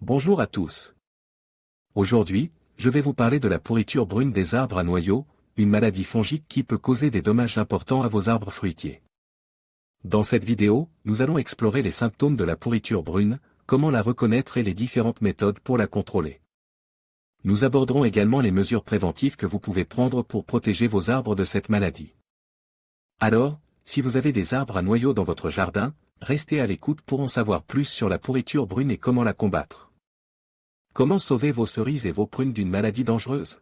Bonjour à tous. Aujourd'hui, je vais vous parler de la pourriture brune des arbres à noyaux, une maladie fongique qui peut causer des dommages importants à vos arbres fruitiers. Dans cette vidéo, nous allons explorer les symptômes de la pourriture brune, comment la reconnaître et les différentes méthodes pour la contrôler. Nous aborderons également les mesures préventives que vous pouvez prendre pour protéger vos arbres de cette maladie. Alors, si vous avez des arbres à noyaux dans votre jardin, restez à l'écoute pour en savoir plus sur la pourriture brune et comment la combattre. Comment sauver vos cerises et vos prunes d'une maladie dangereuse?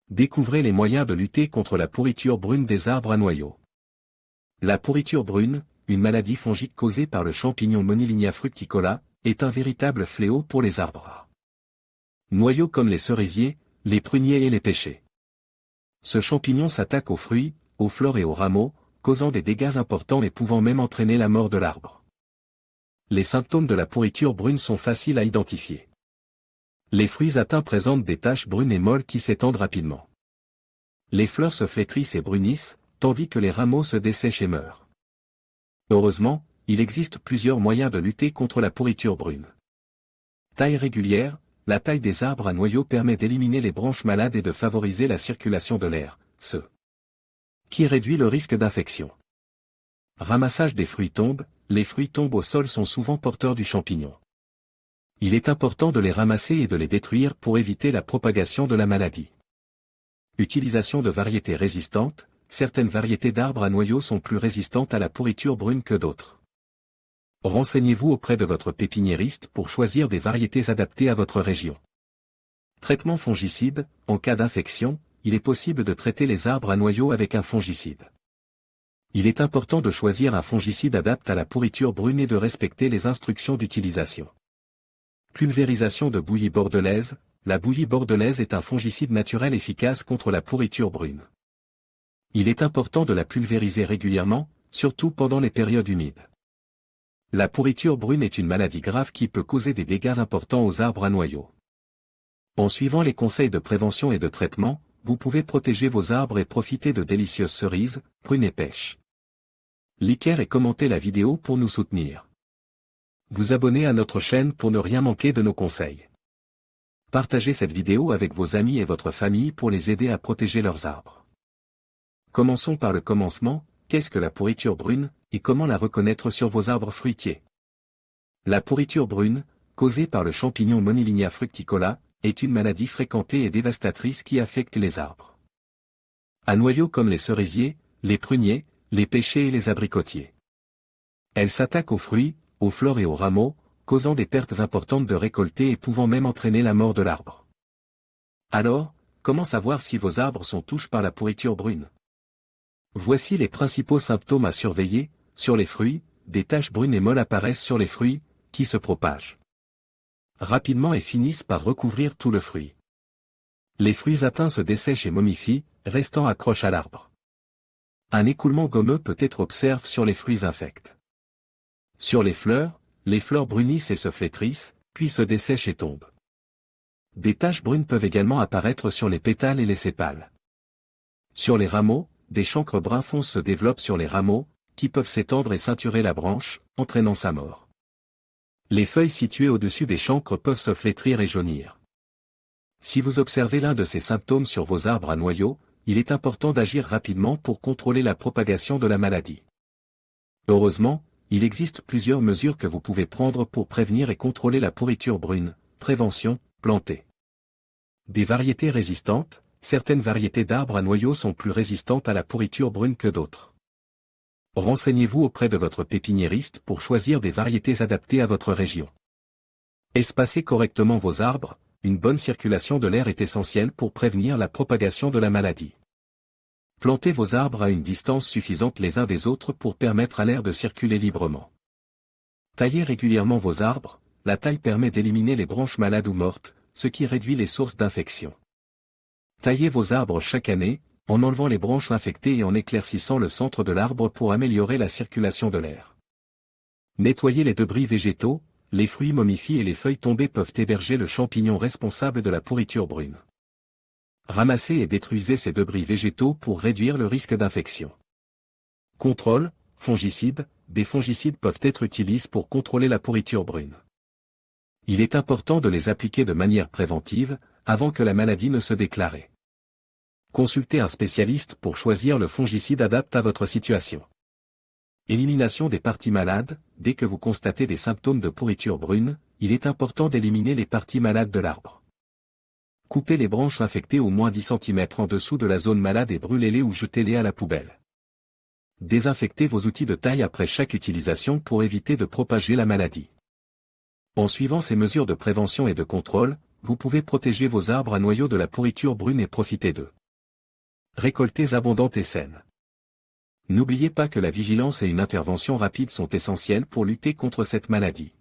Découvrez les moyens de lutter contre la pourriture brune des arbres à noyaux. La pourriture brune, une maladie fongique causée par le champignon Monilinia fructicola, est un véritable fléau pour les arbres à noyaux comme les cerisiers, les pruniers et les pêchers. Ce champignon s'attaque aux fruits, aux fleurs et aux rameaux, causant des dégâts importants et pouvant même entraîner la mort de l'arbre. Les symptômes de la pourriture brune sont faciles à identifier. Les fruits atteints présentent des taches brunes et molles qui s'étendent rapidement. Les fleurs se flétrissent et brunissent, tandis que les rameaux se dessèchent et meurent. Heureusement, il existe plusieurs moyens de lutter contre la pourriture brune. Taille régulière, la taille des arbres à noyaux permet d'éliminer les branches malades et de favoriser la circulation de l'air, ce qui réduit le risque d'infection. Ramassage des fruits tombes, les fruits tombent au sol sont souvent porteurs du champignon. Il est important de les ramasser et de les détruire pour éviter la propagation de la maladie. Utilisation de variétés résistantes, certaines variétés d'arbres à noyaux sont plus résistantes à la pourriture brune que d'autres. Renseignez-vous auprès de votre pépiniériste pour choisir des variétés adaptées à votre région. Traitement fongicide, en cas d'infection, il est possible de traiter les arbres à noyaux avec un fongicide. Il est important de choisir un fongicide adapté à la pourriture brune et de respecter les instructions d'utilisation. Pulvérisation de bouillie bordelaise, la bouillie bordelaise est un fongicide naturel efficace contre la pourriture brune. Il est important de la pulvériser régulièrement, surtout pendant les périodes humides. La pourriture brune est une maladie grave qui peut causer des dégâts importants aux arbres à noyaux. En suivant les conseils de prévention et de traitement, vous pouvez protéger vos arbres et profiter de délicieuses cerises, prunes et pêches. Likez et commentez la vidéo pour nous soutenir. Vous abonnez à notre chaîne pour ne rien manquer de nos conseils. Partagez cette vidéo avec vos amis et votre famille pour les aider à protéger leurs arbres. Commençons par le commencement, qu'est-ce que la pourriture brune, et comment la reconnaître sur vos arbres fruitiers? La pourriture brune, causée par le champignon Monilinia fructicola, est une maladie fréquentée et dévastatrice qui affecte les arbres à noyaux comme les cerisiers, les pruniers, les pêchers et les abricotiers. Elle s'attaque aux fruits, aux fleurs et aux rameaux, causant des pertes importantes de récoltés et pouvant même entraîner la mort de l'arbre. Alors, comment savoir si vos arbres sont touchés par la pourriture brune? Voici les principaux symptômes à surveiller. Sur les fruits, des taches brunes et molles apparaissent sur les fruits, qui se propagent rapidement et finissent par recouvrir tout le fruit. Les fruits atteints se dessèchent et momifient, restant accrochés à l'arbre. Un écoulement gommeux peut être observé sur les fruits infects. Sur les fleurs brunissent et se flétrissent, puis se dessèchent et tombent. Des taches brunes peuvent également apparaître sur les pétales et les sépales. Sur les rameaux, des chancres bruns foncés se développent sur les rameaux, qui peuvent s'étendre et ceinturer la branche, entraînant sa mort. Les feuilles situées au-dessus des chancres peuvent se flétrir et jaunir. Si vous observez l'un de ces symptômes sur vos arbres à noyaux, il est important d'agir rapidement pour contrôler la propagation de la maladie. Heureusement, il existe plusieurs mesures que vous pouvez prendre pour prévenir et contrôler la pourriture brune. Prévention, planter des variétés résistantes. Certaines variétés d'arbres à noyaux sont plus résistantes à la pourriture brune que d'autres. Renseignez-vous auprès de votre pépiniériste pour choisir des variétés adaptées à votre région. Espacez correctement vos arbres, une bonne circulation de l'air est essentielle pour prévenir la propagation de la maladie. Plantez vos arbres à une distance suffisante les uns des autres pour permettre à l'air de circuler librement. Taillez régulièrement vos arbres, la taille permet d'éliminer les branches malades ou mortes, ce qui réduit les sources d'infection. Taillez vos arbres chaque année, en enlevant les branches infectées et en éclaircissant le centre de l'arbre pour améliorer la circulation de l'air. Nettoyez les débris végétaux, les fruits momifiés et les feuilles tombées peuvent héberger le champignon responsable de la pourriture brune. Ramassez et détruisez ces débris végétaux pour réduire le risque d'infection. Contrôle, fongicides, des fongicides peuvent être utilisés pour contrôler la pourriture brune. Il est important de les appliquer de manière préventive, avant que la maladie ne se déclare. Consultez un spécialiste pour choisir le fongicide adapté à votre situation. Élimination des parties malades. Dès que vous constatez des symptômes de pourriture brune, il est important d'éliminer les parties malades de l'arbre. Coupez les branches infectées au moins 10 cm en dessous de la zone malade et brûlez-les ou jetez-les à la poubelle. Désinfectez vos outils de taille après chaque utilisation pour éviter de propager la maladie. En suivant ces mesures de prévention et de contrôle, vous pouvez protéger vos arbres à noyaux de la pourriture brune et profiter d'eux. Récoltez abondantes et saines. N'oubliez pas que la vigilance et une intervention rapide sont essentielles pour lutter contre cette maladie.